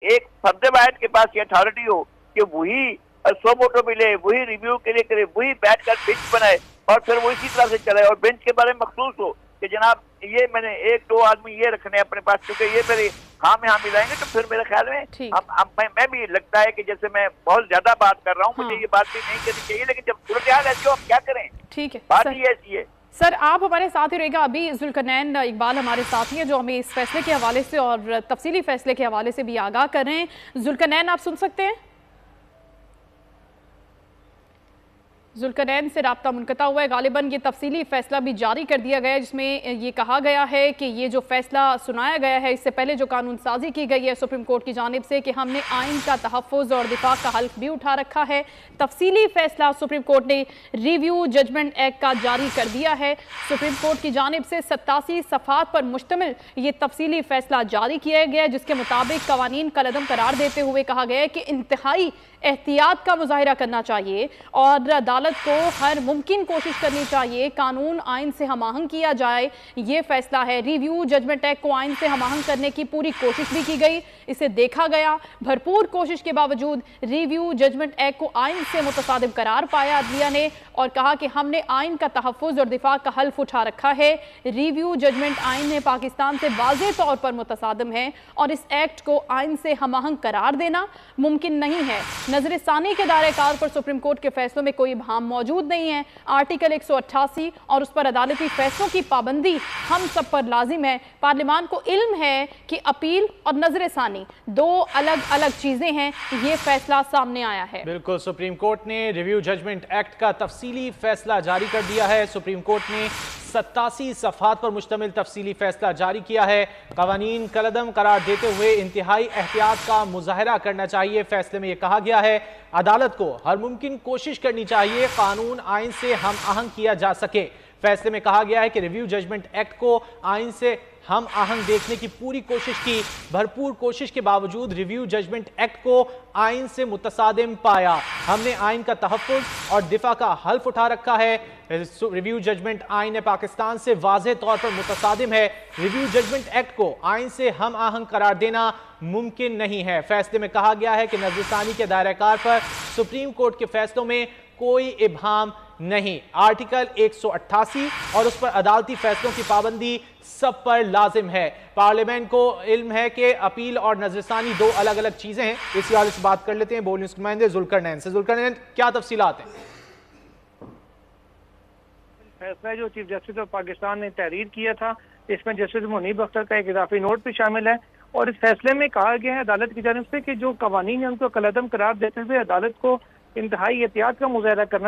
एक फर्द के पास ये अथॉरिटी हो कि वही सो मोटो मिले, वही रिव्यू के लिए करे, वही बैठ कर बेंच बनाए और फिर वो इसी तरह से चलाए और बेंच के बारे में मखसूस हो कि जनाब ये मैंने 1-2 आदमी ये रखने अपने पास, क्योंकि ये मेरे हाँ में हाँ मिलाएंगे तो फिर मेरे ख्याल में मैं भी लगता है कि जैसे मैं बहुत ज्यादा बात कर रहा हूँ, मुझे ये बात भी नहीं करनी चाहिए, लेकिन जब सूरत हाल ऐसी हो हम क्या करें। ठीक है, बात ही ऐसी है। सर आप हमारे साथ ही रहेगा। अभी जुल्करनैन इकबाल हमारे साथ ही है जो हमें इस फैसले के हवाले से और तफसीली फैसले के हवाले से भी आगाह कर रहे हैं। जुल्करनैन आप सुन सकते हैं? जुल्करनैन से राब्ता मुनक़ता हुआ है। गालिबन ये तफसीली फैसला भी जारी कर दिया गया है जिसमें ये कहा गया है कि ये जो फैसला सुनाया गया है इससे पहले जो कानून साजी की गई है सुप्रीम कोर्ट की जानिब से कि हमने आइन का तहफ़्फ़ुज़ और दिफा का हल्फ भी उठा रखा है। तफसीली फैसला सुप्रीम कोर्ट ने रिव्यू जजमेंट एक्ट का जारी कर दिया है। सुप्रीम कोर्ट की जानिब से 87 सफ़ात पर मुश्तमिल ये तफसीली फैसला जारी किया गया है जिसके मुताबिक कवानीन कलअदम करार देते हुए कहा गया है कि इंतहाई एहतियात का मुजाहिरा करना चाहिए और अदालत को हर मुमकिन कोशिश करनी चाहिए कानून आइन से हम आहंग किया जाए। ये फैसला है। रिव्यू जजमेंट एक्ट को आइन से हम आहंग करने की पूरी कोशिश भी की गई, इसे देखा गया। भरपूर कोशिश के बावजूद रिव्यू जजमेंट एक्ट को आइन से मुतसादिम करार पाया अदलिया ने और कहा कि हमने आइन का तहफ़्फ़ुज़ और दिफा का हल्फ उठा रखा है। रिव्यू जजमेंट आइन में पाकिस्तान से वाज़ेह तौर पर मुतसादिम है और इस एक्ट को आइन से हम आहंग करार देना मुमकिन नहीं है। नजर सानी के दायरे कार पर सुप्रीम कोर्ट के फैसलों में कोई इबहाम मौजूद नहीं है। आर्टिकल 188 और उस पर अदालती फैसलों की पाबंदी हम सब पर लाजिम है। पार्लियामान को इल्म है कि अपील और नजर सानी दो अलग अलग चीजें हैं। ये फैसला सामने आया है। बिल्कुल, सुप्रीम कोर्ट ने रिव्यू जजमेंट एक्ट का तफसीली फैसला जारी कर दिया है। सुप्रीम कोर्ट ने 87 सफ़हात पर मुश्तमिल तफसीली फैसला जारी किया है। कवानीन कलअदम करार देते हुए इंतहाई एहतियात का मुजाहरा करना चाहिए। फैसले में यह कहा गया है अदालत को हर मुमकिन कोशिश करनी चाहिए कानून आइन से हम आहंग किया जा सके। फैसले में कहा गया है कि रिव्यू जजमेंट एक्ट को आइन से हम आहंग देखने की पूरी कोशिश की, भरपूर कोशिश के बावजूद रिव्यू जजमेंट एक्ट को आइन से मुतसादिम पाया। हमने आइन का तहफ़्फ़ुज़ और दिफा का हल्फ उठा रखा है। रिव्यू जजमेंट आइन पाकिस्तान से वाज़ेह तौर पर मुतसादिम है। रिव्यू जजमेंट एक्ट को आइन से हम आहंग करार देना मुमकिन नहीं है। फैसले में कहा गया है कि नज़रसानी के दायरे कार पर सुप्रीम कोर्ट के फैसलों में कोई इबहाम नहीं। आर्टिकल 188 और उस पर अदालती फैसलों की पाबंदी सब पर लाजिम है। पार्लियामेंट को इल्म है कि अपील और नजरसानी दो अलग अलग चीजें हैं। इसी वाले से बात कर लेते हैं बोल न्यूज़ के नुमाइंदे जुल्करनैन से। जुल्करनैन, क्या तफसीलात हैं? फैसला जो चीफ जस्टिस ऑफ पाकिस्तान ने तहरीर किया था इसमें जस्टिस मुनीब अख्तर का एक इजाफी नोट भी शामिल है और इस फैसले में कहा गया है अदालत की जानिब से कि जो कवानीन है उनको कलअदम करार देते हुए अदालत को इंतहाई एहतियात का मुजाहरा करना